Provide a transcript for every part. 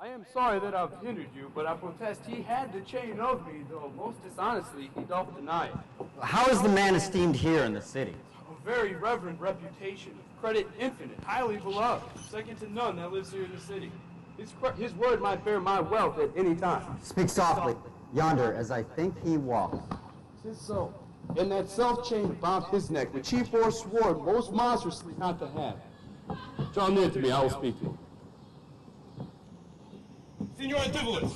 I am sorry that I've hindered you, but I protest he had the chain of me, though most dishonestly he doth deny it. How is the man esteemed here in the city? A very reverend reputation, credit infinite, highly beloved, second to none that lives here in the city. His word might bear my wealth at any time. Speak softly, yonder, as I think he walks. 'Tis so. And that self-chain about his neck, which he forswore most monstrously not to have. Draw near to me, I will speak to him. Signor Antipolis!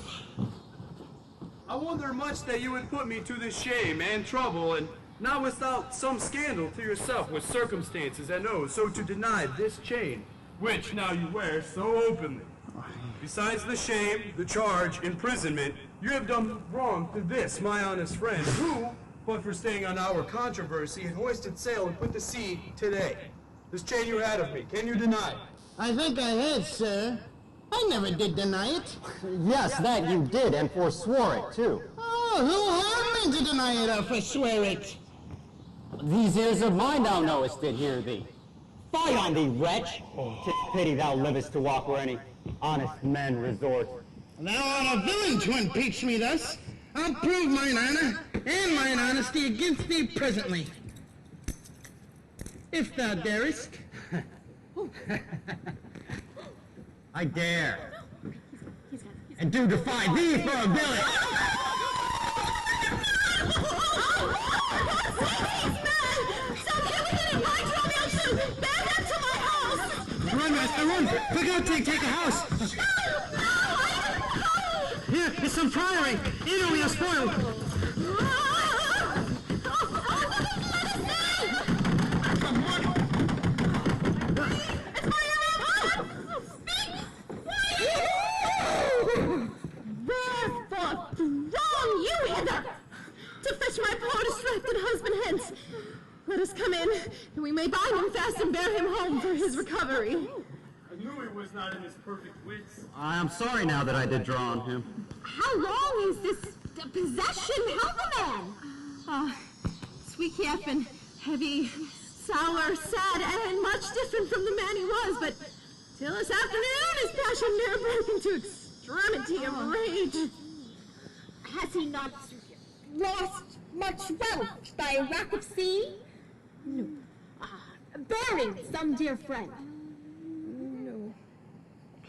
I wonder much that you would put me to this shame and trouble, and not without some scandal to yourself with circumstances and oaths, so to deny this chain, which now you wear so openly. Besides the shame, the charge, imprisonment, you have done wrong to this, my honest friend, who, but for staying on our controversy, had hoisted sail and put to sea today. This chain you had of me, can you deny it? I think I had, sir. I never did deny it. Yes, that you did, and forswore it, too. Oh, who had me to deny it or forswear it? These ears of mine thou knowest did hear thee. Fie on thee, wretch! 'Tis pity thou livest to walk where any honest men resort. Thou art a villain to impeach me thus. I'll prove mine honor and mine honesty against thee presently. If thou darest. I dare, and do defy thee for a villain! Run, master, run! Quick out, take a house! Here, it's some priory. Either we are spoiled. Wherefore throng you hither to fetch my poor distracted husband hence? Let us come in, and we may bind him fast and bear him home for his recovery. I knew he was not in his perfect wits. I am sorry now that I did draw on him. How long is this possession held the man? Sweet and heavy, sour, sad, and much different from the man he was, but till this afternoon his passion near broke into extremity of rage. Has he not lost much wealth by wrack of sea? No. Buried some dear friend? No.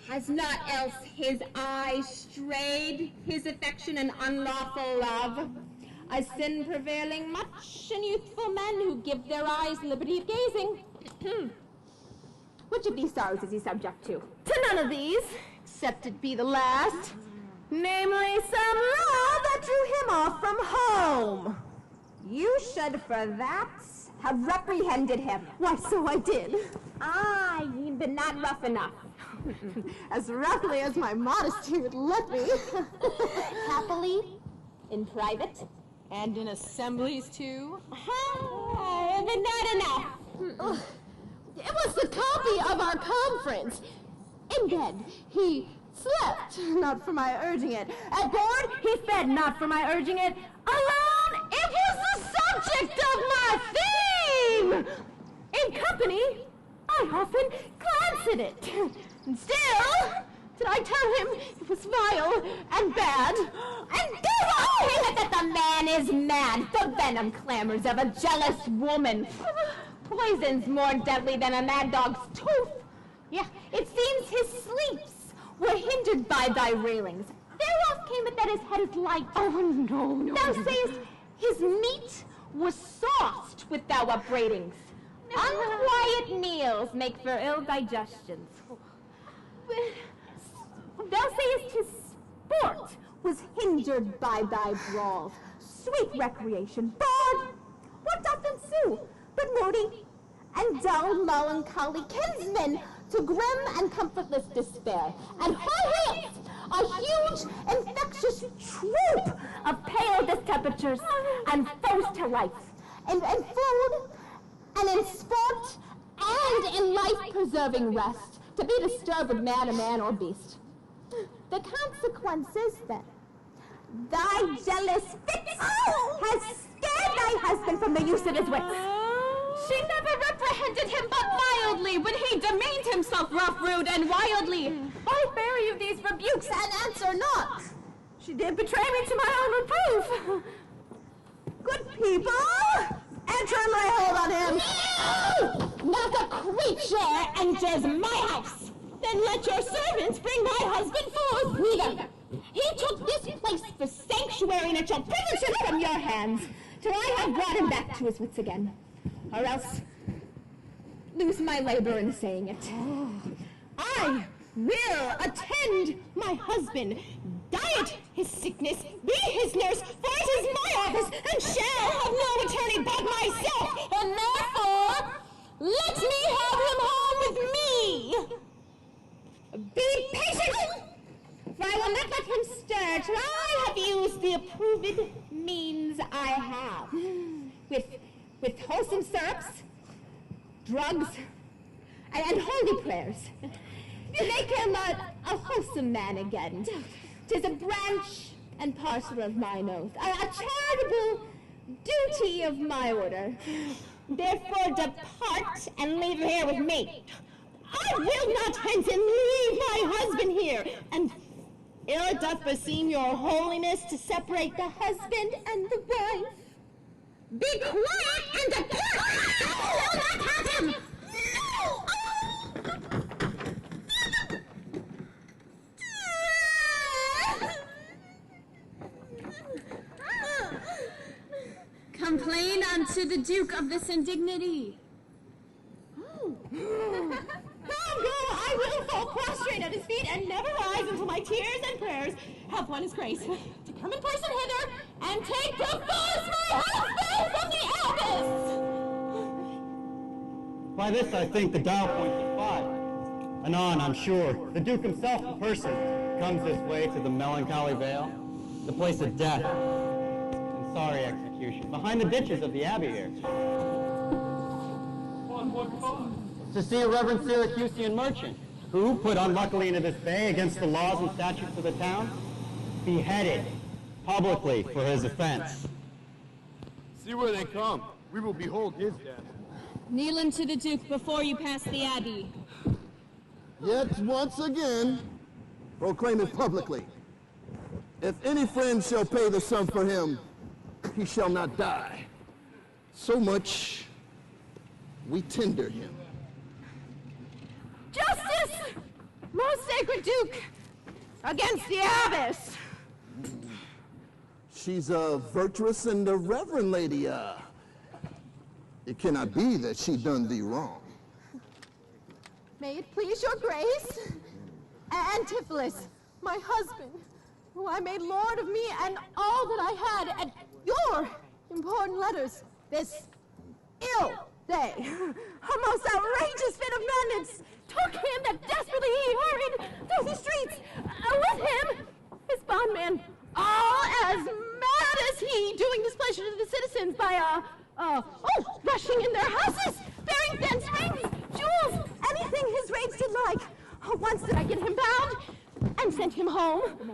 Has not else his eye strayed his affection and unlawful love? A sin prevailing much in youthful men who give their eyes liberty of gazing. Which of these sorrows is he subject to? To none of these, except it be the last. Namely, some law that drew him off from home. You should for that have reprehended him. Why, so I did. But not rough enough. As roughly as my modesty would let me. Happily, in private. And in assemblies, too? But not enough. It was the copy of our conference. In bed, he slept, not for my urging it. At board, he fed, not for my urging it. Alone, it was the subject of my theme. In company, I often glance at it. And still, did I tell him it was vile and bad? And do I that the man is mad? The venom clamors of a jealous woman. Poison's more deadly than a mad dog's tooth. Yeah, it seems his sleeps were hindered by thy railings. Thereof came it that his head is light. Oh, no. Thou sayest his meat was sauced with thou upbraidings. Unquiet meals make for ill digestions. Thou sayest his sport was hindered by thy brawls. Sweet recreation, but what doth ensue? But moody and dull melancholy kinsmen to grim and comfortless despair. And wholly a huge infectious troop of pale distemperatures and foes to life, in food, and in sport, and in life-preserving rest, to be disturbed with man or beast. The consequences, then, thy jealous fits has scared thy husband from the use of his wits. She never reprehended him but mildly, but he demeaned himself rough, rude, and wildly. I bear you these rebukes rebukes and answer not. She did betray me to my own reproof. Good people, enter and lay hold on him. No! Not a creature enters my house. Then let your servants bring my husband forth. Neither. He took this place for sanctuary, and it shall privilege him from your hands till I have brought him back to his wits again. Or else lose my labor in saying it. I will attend my husband, diet his sickness, be his nurse, for it is my office, and shall have no attorney but myself, and therefore let me have him home with me. Be patient, for I will not let him stir till I have used the approved means I have, with wholesome syrups, drugs, and holy prayers, to make him a wholesome man again. 'Tis a branch and parcel of mine oath, a charitable duty of my order. Therefore depart and leave him here with me. I will not hence and leave my husband here, and ill it doth beseem your holiness to separate the husband and the wife. Be quiet and depart! I will not have him! Complain unto the Duke of this indignity. Go, I will fall prostrate at his feet and never rise until my tears and prayers have won his grace. To come in person hither and take the force my husband from the abyss! By this I think the dial points at 5. Anon, I'm sure, the Duke himself in person comes this way to the melancholy vale, the place of death and sorry execution, behind the ditches of the abbey here. On what cause? To see a reverend Syracusian merchant, who, put unluckily into this bay against the laws and statutes of the town, beheaded publicly for his offense. See where they come. We will behold his death. Kneel unto the Duke before you pass the abbey. Yet once again, proclaim it publicly. If any friend shall pay the sum for him, he shall not die. So much we tender him. Justice, most sacred Duke, against the abbess. She's a virtuous and a reverend lady. It cannot be that she done thee wrong. May it please your grace, Antipholus, my husband, who I made lord of me and all that I had at your important letters this ill day. A most outrageous fit of madness took him that desperately he hurried through the streets. With him, his bondman, all as mad as he, doing displeasure to the citizens by, rushing in their houses, bearing thence rings, jewels, anything his rage did like. Once did I get him bound and sent him home.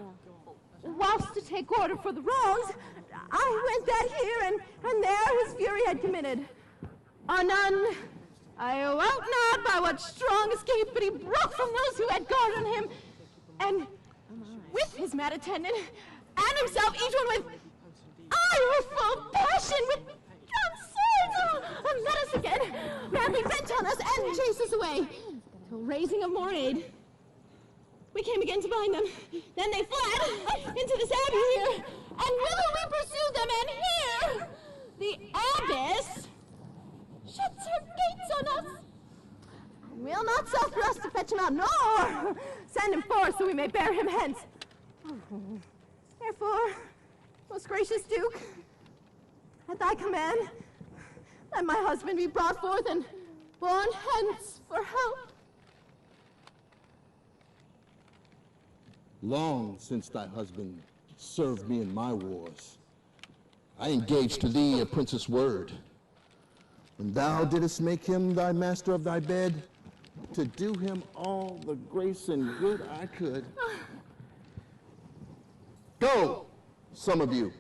Whilst to take order for the wrongs, I went that here, and there his fury had committed. Anon, I wot not by what strong escape, but he broke from those who had guard on him, and with his mad attendant, and himself, each one with ireful passion, with drawn swords, and met us again, madly bent on us, and chased us away, till raising of more aid. We came again to bind them. Then they fled into this abbey here, and whither we pursued them, and here the abbess shuts her gates on us. We'll not suffer us to fetch him out, nor send him forth so we may bear him hence. Therefore, most gracious Duke, at thy command, let my husband be brought forth and borne hence for help. Long since thy husband served me in my wars, I engaged to thee a princess word. When thou didst make him thy master of thy bed, to do him all the grace and good I could. Go, some of you.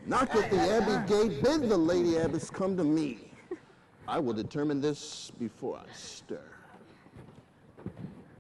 Knock at the abbey gate, bid the lady abbess come to me. I will determine this before I stir.